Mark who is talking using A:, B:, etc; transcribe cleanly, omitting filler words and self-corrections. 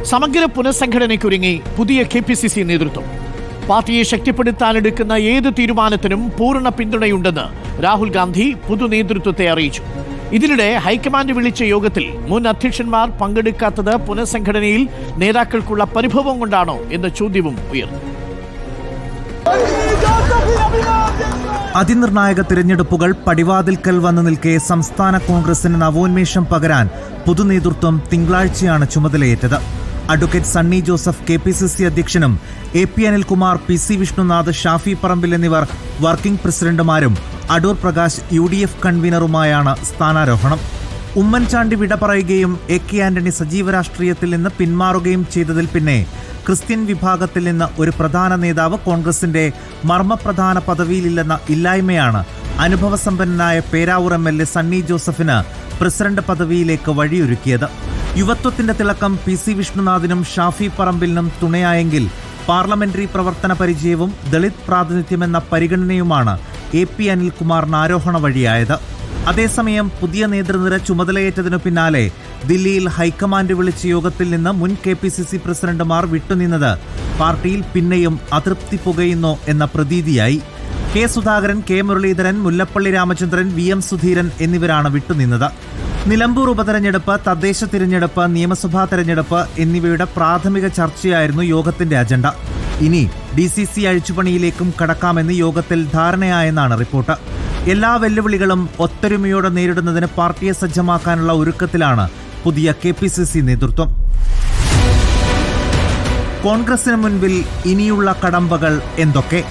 A: സമഗ്ര പുനഃസംഘടനയ്ക്കൊരുങ്ങി പുതിയ KPCC നേതൃത്വം. പാർട്ടിയെ ശക്തിപ്പെടുത്താനെടുക്കുന്ന ഏത് തീരുമാനത്തിനും പൂർണ്ണ പിന്തുണയുണ്ടെന്ന് രാഹുൽ ഗാന്ധി പൊതുനേതൃത്വത്തെ അറിയിച്ചു. ഇതിനിടെ ഹൈക്കമാൻഡ് വിളിച്ച യോഗത്തിൽ മുൻ അധ്യക്ഷന്മാർ പങ്കെടുക്കാത്തത് പുനഃസംഘടനയിൽ നേതാക്കൾക്കുള്ള പരിഭവം കൊണ്ടാണോ എന്ന ചോദ്യവും ഉയർന്നു.
B: അതിനിർണായക തിരഞ്ഞെടുപ്പുകൾ പടിവാതിൽക്കൽ വന്നു നിൽക്കെ സംസ്ഥാന കോൺഗ്രസിന് നവോന്മേഷം പകരാൻ പൊതുനേതൃത്വം തിങ്കളാഴ്ചയാണ് ചുമതലയേറ്റത്. അഡ്വക്കേറ്റ് സണ്ണി ജോസഫ് KPCC അധ്യക്ഷനും AP അനിൽകുമാർ, PC വിഷ്ണുനാഥ്, ഷാഫി പറമ്പിൽ എന്നിവർ വർക്കിംഗ് പ്രസിഡന്റുമാരും അടൂർ പ്രകാശ് UDF കൺവീനറുമായാണ് സ്ഥാനാരോഹണം. ഉമ്മൻചാണ്ടി വിട പറയുകയും AK ആന്റണി സജീവ രാഷ്ട്രീയത്തിൽ നിന്ന് പിന്മാറുകയും ചെയ്തതിൽ പിന്നെ ക്രിസ്ത്യൻ വിഭാഗത്തിൽ നിന്ന് ഒരു പ്രധാന നേതാവ് കോൺഗ്രസിന്റെ മർമ്മപ്രധാന പദവിയിലില്ലെന്ന ഇല്ലായ്മയാണ് അനുഭവസമ്പന്നനായ പേരാവൂർ MLA സണ്ണി ജോസഫിന് പ്രസിഡന്റ് പദവിയിലേക്ക് വഴിയൊരുക്കിയത്. യുവത്വത്തിന്റെ തിളക്കം PC വിഷ്ണുനാഥിനും ഷാഫി പറമ്പിലിനും തുണയായെങ്കിൽ പാർലമെന്ററി പ്രവർത്തന പരിചയവും ദളിത് പ്രാതിനിധ്യമെന്ന പരിഗണനയുമാണ് AP അനിൽകുമാറിന് ആരോഹണ വഴിയായത്. അതേസമയം പുതിയ നേതൃനിര ചുമതലയേറ്റതിനു പിന്നാലെ ദില്ലിയിൽ ഹൈക്കമാൻഡ് വിളിച്ച യോഗത്തിൽ നിന്ന് മുൻ KPCC പ്രസിഡന്റുമാർ വിട്ടുനിന്നത് പാർട്ടിയിൽ പിന്നെയും അതൃപ്തി പുകയുന്നോ എന്ന പ്രതീതിയായി. K Sudhakaran, K Muraleedharan, Mullappally Ramachandran, VM Sudheeran എന്നിവരാണ് വിട്ടുനിന്നത്. നിലമ്പൂർ ഉപതെരഞ്ഞെടുപ്പ്, തദ്ദേശ തിരഞ്ഞെടുപ്പ്, നിയമസഭാ തെരഞ്ഞെടുപ്പ് എന്നിവയുടെ പ്രാഥമിക ചർച്ചയായിരുന്നു യോഗത്തിന്റെ അജണ്ട. ഇനി DCC അഴിച്ചുപണിയിലേക്കും കടക്കാമെന്ന് യോഗത്തിൽ ധാരണയായെന്നാണ് റിപ്പോർട്ട്. എല്ലാ വെല്ലുവിളികളും ഒത്തൊരുമയോടെ നേരിടുന്നതിന് പാർട്ടിയെ സജ്ജമാക്കാനുള്ള ഒരുക്കത്തിലാണ് പുതിയ KPCC നേതൃത്വം. കോൺഗ്രസിന് മുൻപിൽ ഇനിയുള്ള കടമ്പകൾ എന്തൊക്കെ?